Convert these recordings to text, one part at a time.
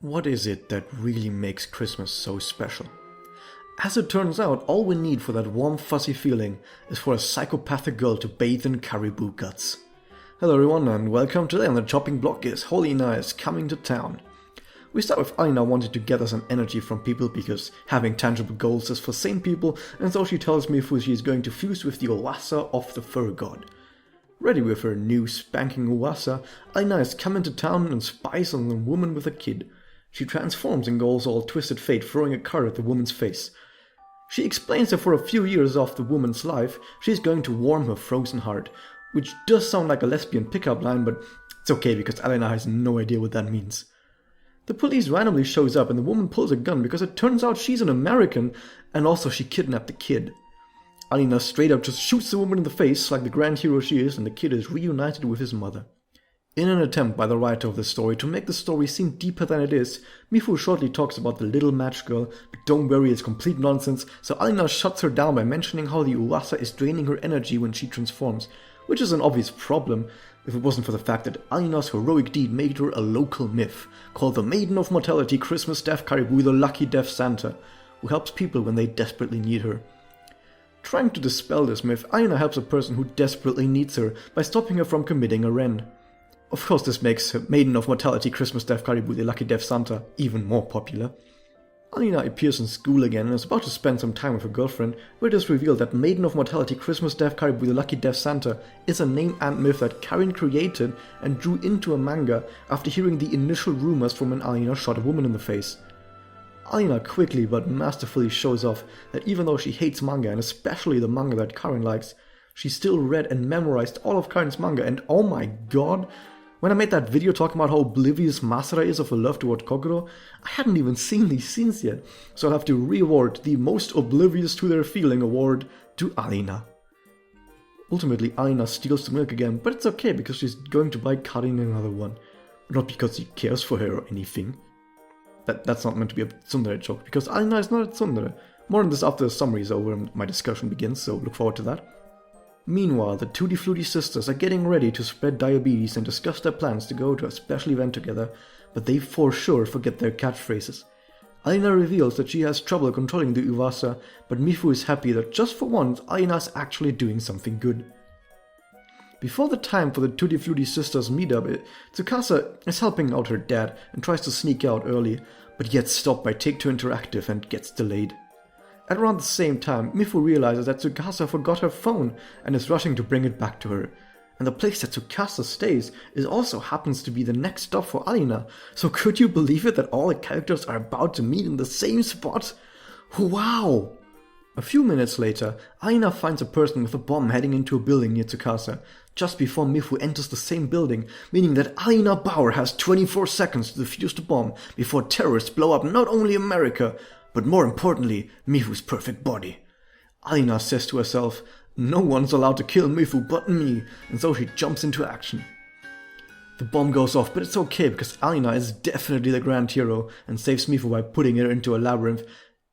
What is it that really makes Christmas so special? As it turns out, all we need for that warm fuzzy feeling is for a psychopathic girl to bathe in caribou guts. Hello everyone and welcome. Today on the chopping block is Ho Holina is coming to town. We start with Alina wanting to gather some energy from people because having tangible goals is for sane people, and so she tells Mifuyu she is going to fuse with the Uwasa of the fur god. Ready with her new spanking Uwasa, Alina is coming to town and spies on a woman with a kid. She transforms and goes all twisted fate, throwing a card at the woman's face. She explains that for a few years of the woman's life, she is going to warm her frozen heart, which does sound like a lesbian pickup line, but it's okay because Alina has no idea what that means. The police randomly shows up and the woman pulls a gun because it turns out she's an American and also she kidnapped the kid. Alina straight up just shoots the woman in the face like the grand hero she is, and the kid is reunited with his mother. In an attempt by the writer of the story to make the story seem deeper than it is, Mifuyu shortly talks about the little match girl, but don't worry, it's complete nonsense, so Alina shuts her down by mentioning how the Uwasa is draining her energy when she transforms, which is an obvious problem if it wasn't for the fact that Alina's heroic deed made her a local myth, called the Maiden of Mortality Christmas Deaf Caribou, the Lucky Deaf Santa, who helps people when they desperately need her. Trying to dispel this myth, Alina helps a person who desperately needs her by stopping her from committing a ren. Of course, this makes Maiden of Mortality Christmas Deaf Caribou, the Lucky Deaf Santa even more popular. Alina appears in school again and is about to spend some time with her girlfriend, where it is revealed that Maiden of Mortality Christmas Deaf Caribou, the Lucky Deaf Santa is a name and myth that Karin created and drew into a manga after hearing the initial rumors from when Alina shot a woman in the face. Alina quickly but masterfully shows off that even though she hates manga, and especially the manga that Karin likes, she still read and memorized all of Karin's manga, and oh my god, when I made that video talking about how oblivious Masara is of her love toward Kogoro, I hadn't even seen these scenes yet, so I'll have to re-award the most oblivious to their feeling award to Alina. Ultimately, Alina steals the milk again, but it's okay because she's going to buy Karin another one. Not because he cares for her or anything. That's not meant to be a tsundere joke, because Alina is not a tsundere. More on this after the summary is over and my discussion begins, so look forward to that. Meanwhile, the Tutti Frutti sisters are getting ready to spread diabetes and discuss their plans to go to a special event together, but they for sure forget their catchphrases. Alina reveals that she has trouble controlling the Uwasa, but Mifuyu is happy that just for once Alina is actually doing something good. Before the time for the Tutti Frutti sisters meet up, Tsukasa is helping out her dad and tries to sneak out early, but gets stopped by Take-Two Interactive and gets delayed. At around the same time, Mifuyu realizes that Tsukasa forgot her phone and is rushing to bring it back to her. And the place that Tsukasa stays also happens to be the next stop for Alina, so could you believe it that all the characters are about to meet in the same spot? Wow! A few minutes later, Alina finds a person with a bomb heading into a building near Tsukasa, just before Mifuyu enters the same building, meaning that Alina Bauer has 24 seconds to defuse the bomb before terrorists blow up not only America, but more importantly, Mifuyu's perfect body. Alina says to herself, no one's allowed to kill Mifuyu but me, and so she jumps into action. The bomb goes off, but it's okay because Alina is definitely the grand hero and saves Mifuyu by putting her into a labyrinth,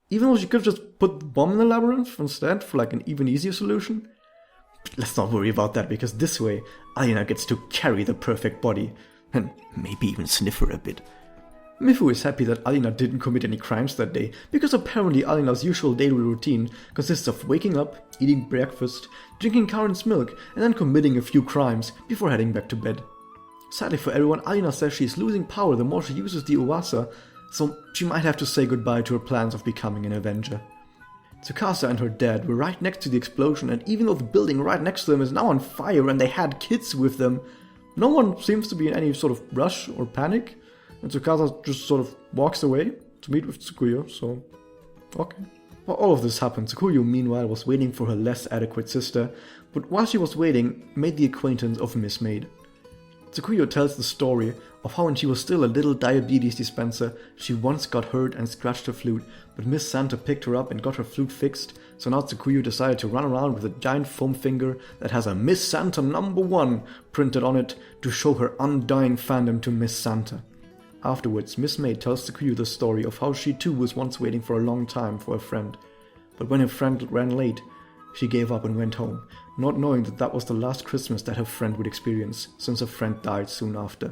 even though she could have just put the bomb in the labyrinth instead for like an even easier solution. But let's not worry about that because this way, Alina gets to carry the perfect body, and maybe even sniff her a bit. Mifuyu is happy that Alina didn't commit any crimes that day, because apparently Alina's usual daily routine consists of waking up, eating breakfast, drinking Karin's milk, and then committing a few crimes before heading back to bed. Sadly for everyone, Alina says she's losing power the more she uses the Uwasa, so she might have to say goodbye to her plans of becoming an Avenger. Tsukasa and her dad were right next to the explosion, and even though the building right next to them is now on fire and they had kids with them, no one seems to be in any sort of rush or panic. And Tsukasa just sort of walks away to meet with Tsukuyo, so okay. While all of this happened, Tsukuyo meanwhile was waiting for her less adequate sister, but while she was waiting, made the acquaintance of Miss Maid. Tsukuyo tells the story of how when she was still a little diabetes dispenser, she once got hurt and scratched her flute, but Miss Santa picked her up and got her flute fixed, so now Tsukuyo decided to run around with a giant foam finger that has a Miss Santa #1 printed on it to show her undying fandom to Miss Santa. Afterwards, Miss Maid tells Tsukuyo the story of how she too was once waiting for a long time for a friend, but when her friend ran late, she gave up and went home, not knowing that that was the last Christmas that her friend would experience, since her friend died soon after.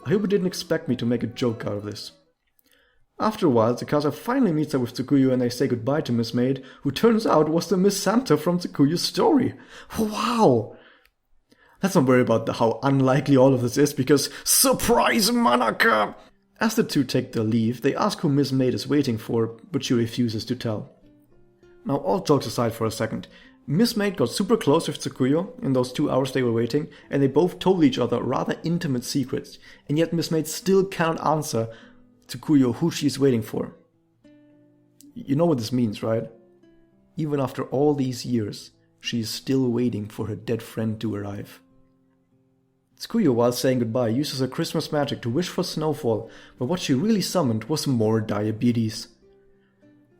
I hope you didn't expect me to make a joke out of this. After a while, Tsukasa finally meets up with Tsukuyo and they say goodbye to Miss Maid, who turns out was the Miss Santa from Tsukuyo's story. Wow! Let's not worry about how unlikely all of this is, because surprise, Manaka! As the two take their leave, they ask who Miss Maid is waiting for, but she refuses to tell. Now, all jokes aside for a second, Miss Maid got super close with Tsukuyo in those 2 hours they were waiting, and they both told each other rather intimate secrets, and yet Miss Maid still cannot answer Tsukuyo who she is waiting for. You know what this means, right? Even after all these years, she is still waiting for her dead friend to arrive. Tsukuyo, while saying goodbye, uses her Christmas magic to wish for snowfall, but what she really summoned was more diabetes.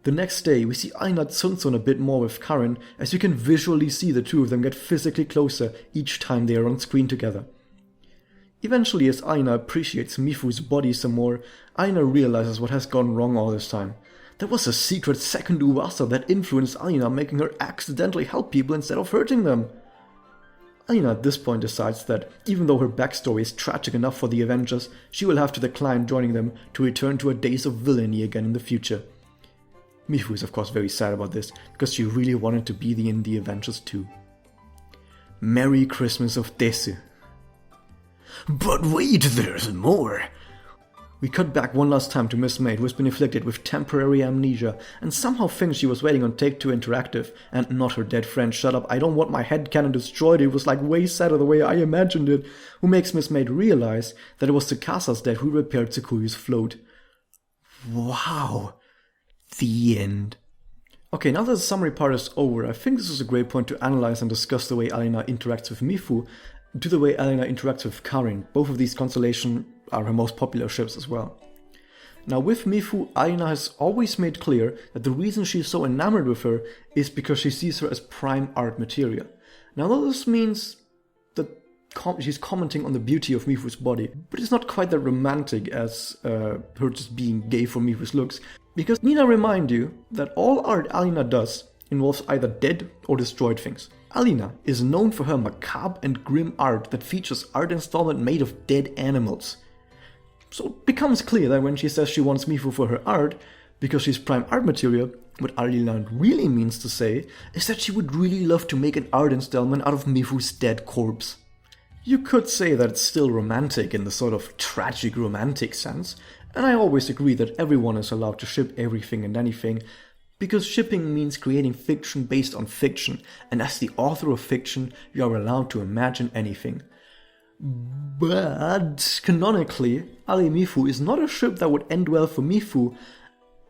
The next day, we see Alina Tsuntsun a bit more with Karin, as you can visually see the two of them get physically closer each time they are on screen together. Eventually, as Alina appreciates Mifuyu's body some more, Alina realizes what has gone wrong all this time. There was a secret second Uwasa that influenced Alina, making her accidentally help people instead of hurting them. Alina at this point decides that, even though her backstory is tragic enough for the Avengers, she will have to decline joining them to return to her days of villainy again in the future. Mifuyu is of course very sad about this, because she really wanted to be in the Avengers too. Merry Christmas of Desu. But wait, there's more! We cut back one last time to Miss Maid, who has been afflicted with temporary amnesia, and somehow thinks she was waiting on Take-Two Interactive, and not her dead friend. Shut up, I don't want my headcanon destroyed, it was like way sadder the way I imagined it, who makes Miss Maid realize that it was Tsukasa's dad who repaired Tsukuyo's float. Wow. The end. Okay, now that the summary part is over, I think this is a great point to analyze and discuss the way Alina interacts with Mifuyu, to the way Alina interacts with Karin. Both of these constellations are her most popular ships as well. Now with Mifuyu, Alina has always made clear that the reason she is so enamored with her is because she sees her as prime art material. Now this means that she's commenting on the beauty of Mifuyu's body, but it's not quite that romantic as her just being gay for Mifuyu's looks, because need I remind you that all art Alina does involves either dead or destroyed things. Alina is known for her macabre and grim art that features art installment made of dead animals. So it becomes clear that when she says she wants Mifuyu for her art, because she's prime art material, what Alina really means to say is that she would really love to make an art installment out of Mifuyu's dead corpse. You could say that it's still romantic in the sort of tragic romantic sense, and I always agree that everyone is allowed to ship everything and anything, because shipping means creating fiction based on fiction, and as the author of fiction, you are allowed to imagine anything. But canonically, Ali Mifuyu is not a ship that would end well for Mifuyu,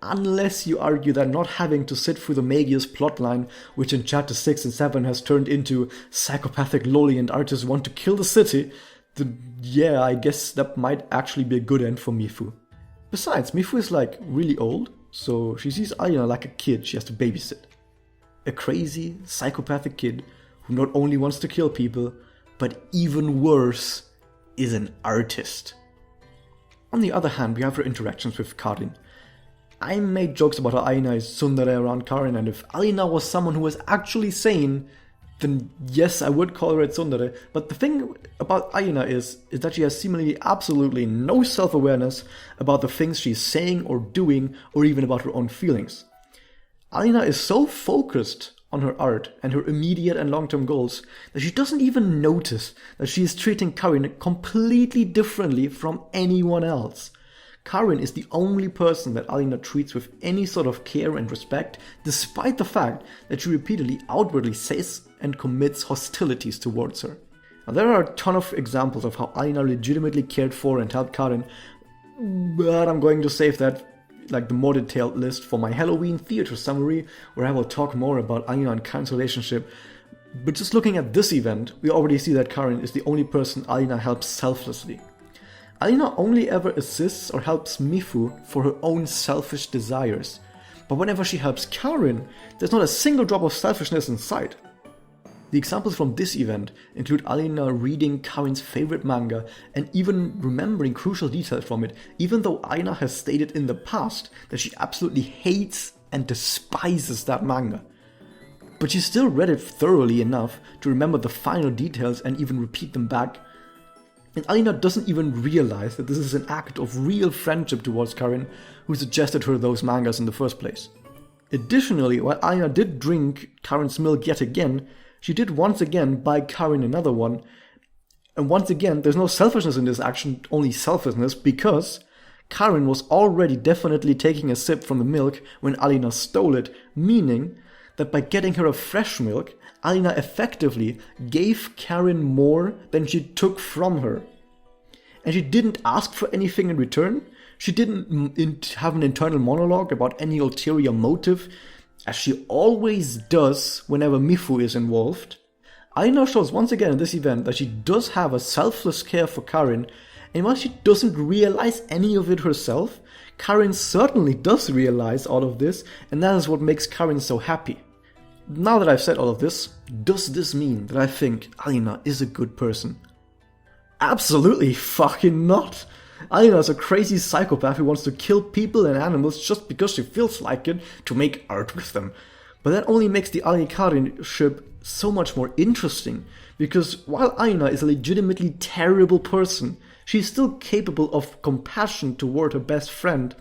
unless you argue that not having to sit through the Magius plotline, which in chapter 6 and 7 has turned into psychopathic loli and artists want to kill the city, then yeah, I guess that might actually be a good end for Mifuyu. Besides, Mifuyu is like really old, so she sees Alina like a kid she has to babysit. A crazy, psychopathic kid who not only wants to kill people, but even worse, is an artist. On the other hand, we have her interactions with Karin. I made jokes about how Alina is tsundere around Karin, and if Alina was someone who was actually sane, then yes, I would call her a tsundere. But the thing about Alina is that she has seemingly absolutely no self-awareness about the things she's saying or doing, or even about her own feelings. Alina is so focused on her art and her immediate and long-term goals that she doesn't even notice that she is treating Karin completely differently from anyone else. Karin is the only person that Alina treats with any sort of care and respect, despite the fact that she repeatedly outwardly says and commits hostilities towards her. Now, there are a ton of examples of how Alina legitimately cared for and helped Karin, but I'm going to save that, like the more detailed list, for my Halloween theater summary, where I will talk more about Alina and Karin's relationship. But just looking at this event, we already see that Karin is the only person Alina helps selflessly. Alina only ever assists or helps Mifuyu for her own selfish desires, but whenever she helps Karin, there's not a single drop of selfishness in sight. The examples from this event include Alina reading Karin's favorite manga and even remembering crucial details from it, even though Alina has stated in the past that she absolutely hates and despises that manga. But she still read it thoroughly enough to remember the final details and even repeat them back. And Alina doesn't even realize that this is an act of real friendship towards Karin, who suggested her those mangas in the first place. Additionally, while Alina did drink Karin's milk yet again, she did once again buy Karin another one. And once again, there's no selfishness in this action, only selfishness, because Karin was already definitely taking a sip from the milk when Alina stole it, meaning that by getting her a fresh milk, Alina effectively gave Karin more than she took from her. And she didn't ask for anything in return. She didn't have an internal monologue about any ulterior motive, as she always does whenever Mifuyu is involved. Alina shows once again in this event that she does have a selfless care for Karin, and while she doesn't realize any of it herself, Karin certainly does realize all of this, and that is what makes Karin so happy. Now that I've said all of this, does this mean that I think Alina is a good person? Absolutely fucking not! Alina is a crazy psychopath who wants to kill people and animals just because she feels like it to make art with them. But that only makes the Alina and Karin ship so much more interesting, because while Alina is a legitimately terrible person, she's still capable of compassion toward her best friend.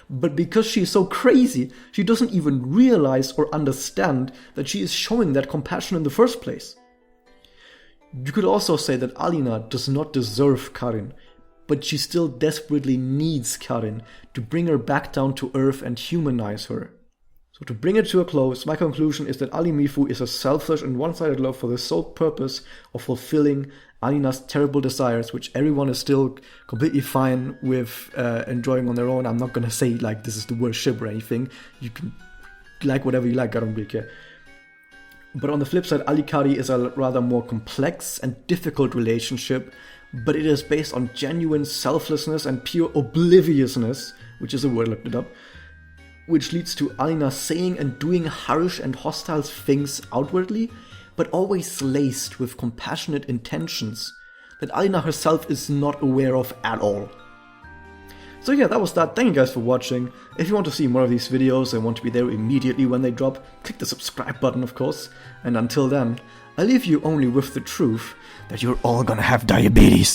But because she's so crazy, she doesn't even realize or understand that she is showing that compassion in the first place. You could also say that Alina does not deserve Karin, but she still desperately needs Karin to bring her back down to earth and humanize her. So to bring it to a close, my conclusion is that Mifuyu is a selfish and one-sided love for the sole purpose of fulfilling Alina's terrible desires, which everyone is still completely fine with enjoying on their own. I'm not gonna say like this is the worst ship or anything. You can like whatever you like, I don't really care. But on the flip side, Alikari is a rather more complex and difficult relationship, but it is based on genuine selflessness and pure obliviousness, which is a word, I looked it up, which leads to Alina saying and doing harsh and hostile things outwardly, but always laced with compassionate intentions that Alina herself is not aware of at all. So yeah, that was that. Thank you guys for watching. If you want to see more of these videos and want to be there immediately when they drop, click the subscribe button, of course. And until then, I leave you only with the truth that you're all gonna have diabetes.